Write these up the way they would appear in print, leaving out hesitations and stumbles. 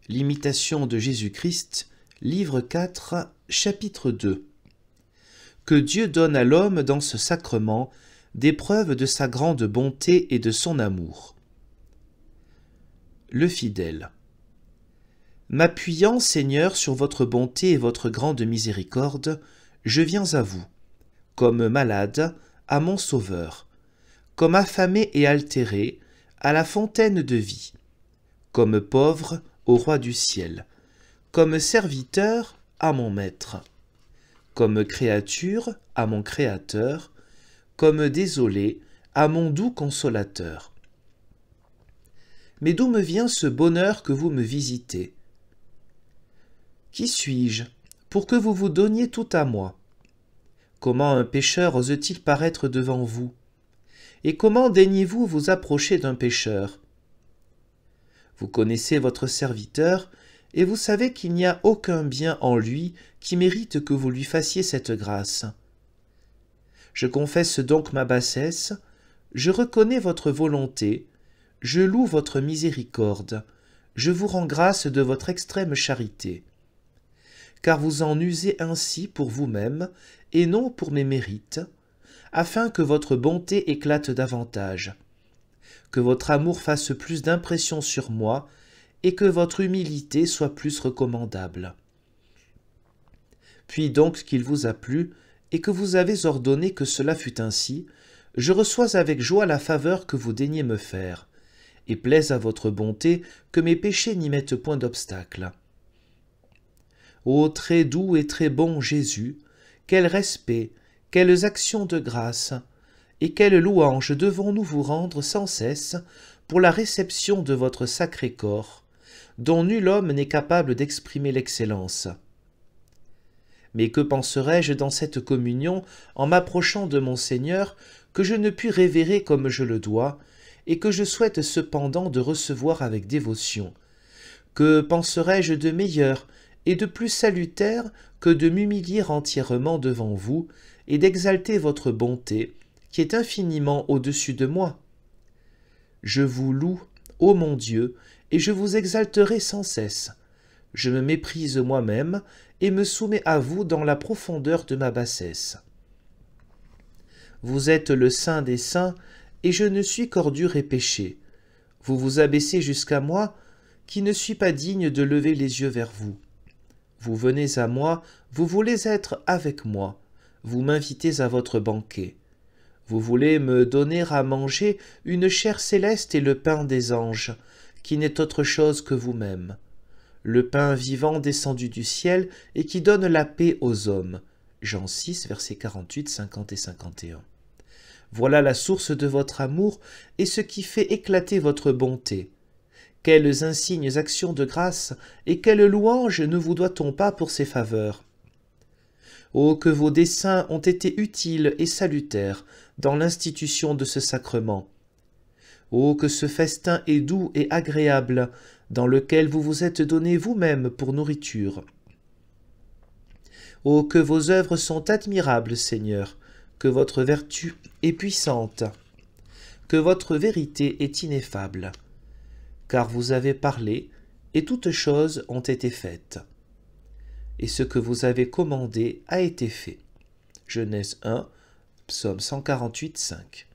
L'imitation de Jésus-Christ, livre 4, chapitre 2. Que Dieu donne à l'homme dans ce sacrement des preuves de sa grande bonté et de son amour. Le fidèle. M'appuyant, Seigneur, sur votre bonté et votre grande miséricorde, je viens à vous, comme malade, à mon Sauveur, comme affamé et altéré, à la fontaine de vie, comme pauvre, au roi du ciel, comme serviteur à mon maître, comme créature à mon créateur, comme désolé à mon doux consolateur. Mais d'où me vient ce bonheur que vous me visitez? Qui suis-je pour que vous vous donniez tout à moi? Comment un pécheur ose-t-il paraître devant vous? Et comment daignez-vous vous approcher d'un pécheur? Vous connaissez votre serviteur, et vous savez qu'il n'y a aucun bien en lui qui mérite que vous lui fassiez cette grâce. Je confesse donc ma bassesse, je reconnais votre volonté, je loue votre miséricorde, je vous rends grâce de votre extrême charité. Car vous en usez ainsi pour vous-même, et non pour mes mérites, afin que votre bonté éclate davantage, que votre amour fasse plus d'impression sur moi, et que votre humilité soit plus recommandable. Puis donc qu'il vous a plu, et que vous avez ordonné que cela fût ainsi, je reçois avec joie la faveur que vous daignez me faire, et plaise à votre bonté que mes péchés n'y mettent point d'obstacle. Ô très doux et très bon Jésus, quel respect, quelles actions de grâce, et quelle louange devons-nous vous rendre sans cesse pour la réception de votre sacré corps, dont nul homme n'est capable d'exprimer l'excellence. Mais que penserais-je dans cette communion en m'approchant de mon Seigneur que je ne puis révérer comme je le dois, et que je souhaite cependant de recevoir avec dévotion? Que penserais-je de meilleur et de plus salutaire que de m'humilier entièrement devant vous et d'exalter votre bonté, qui est infiniment au-dessus de moi? Je vous loue, ô mon Dieu, et je vous exalterai sans cesse. Je me méprise moi-même et me soumets à vous dans la profondeur de ma bassesse. Vous êtes le Saint des saints, et je ne suis qu'ordure et péché. Vous vous abaissez jusqu'à moi, qui ne suis pas digne de lever les yeux vers vous. Vous venez à moi, vous voulez être avec moi, vous m'invitez à votre banquet. Vous voulez me donner à manger une chair céleste et le pain des anges, qui n'est autre chose que vous-même, le pain vivant descendu du ciel et qui donne la paix aux hommes. Jean 6, versets 48, 50 et 51. Voilà la source de votre amour et ce qui fait éclater votre bonté. Quelles insignes actions de grâce et quelles louanges ne vous doit-on pas pour ces faveurs? Oh, que vos desseins ont été utiles et salutaires dans l'institution de ce sacrement. Oh, que ce festin est doux et agréable, dans lequel vous vous êtes donné vous-même pour nourriture. Oh, que vos œuvres sont admirables, Seigneur, que votre vertu est puissante, que votre vérité est ineffable. Car vous avez parlé, et toutes choses ont été faites. Et ce que vous avez commandé a été fait. Genèse 1, Psaume 148, 5.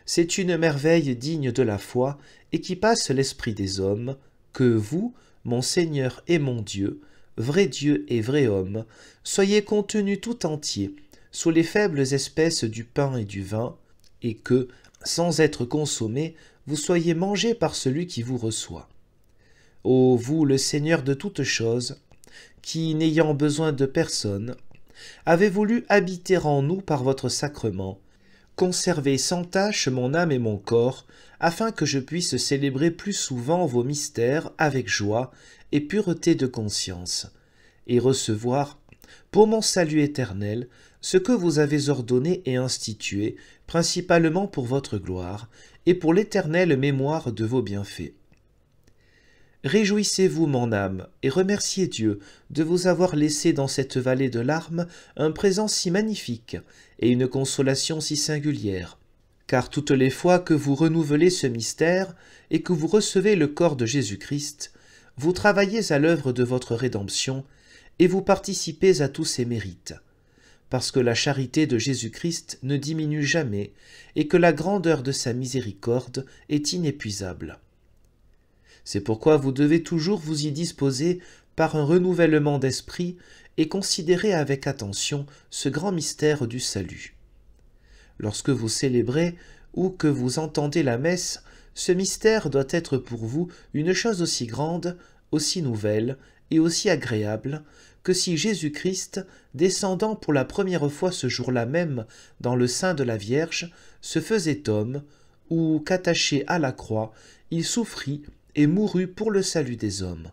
C'est une merveille digne de la foi et qui passe l'esprit des hommes, que vous, mon Seigneur et mon Dieu, vrai Dieu et vrai homme, soyez contenus tout entier sous les faibles espèces du pain et du vin, et que, sans être consommés, vous soyez mangés par celui qui vous reçoit. Ô vous, le Seigneur de toutes choses, qui, n'ayant besoin de personne, avez voulu habiter en nous par votre sacrement, conservez sans tache mon âme et mon corps, afin que je puisse célébrer plus souvent vos mystères avec joie et pureté de conscience, et recevoir, pour mon salut éternel, ce que vous avez ordonné et institué, principalement pour votre gloire, et pour l'éternelle mémoire de vos bienfaits. Réjouissez-vous, mon âme, et remerciez Dieu de vous avoir laissé dans cette vallée de larmes un présent si magnifique et une consolation si singulière, car toutes les fois que vous renouvelez ce mystère et que vous recevez le corps de Jésus-Christ, vous travaillez à l'œuvre de votre rédemption et vous participez à tous ses mérites, parce que la charité de Jésus-Christ ne diminue jamais et que la grandeur de sa miséricorde est inépuisable. C'est pourquoi vous devez toujours vous y disposer par un renouvellement d'esprit et considérer avec attention ce grand mystère du salut. Lorsque vous célébrez ou que vous entendez la messe, ce mystère doit être pour vous une chose aussi grande, aussi nouvelle et aussi agréable que si Jésus-Christ, descendant pour la première fois ce jour-là même dans le sein de la Vierge, se faisait homme, ou qu'attaché à la croix, il souffrit et mourut pour le salut des hommes.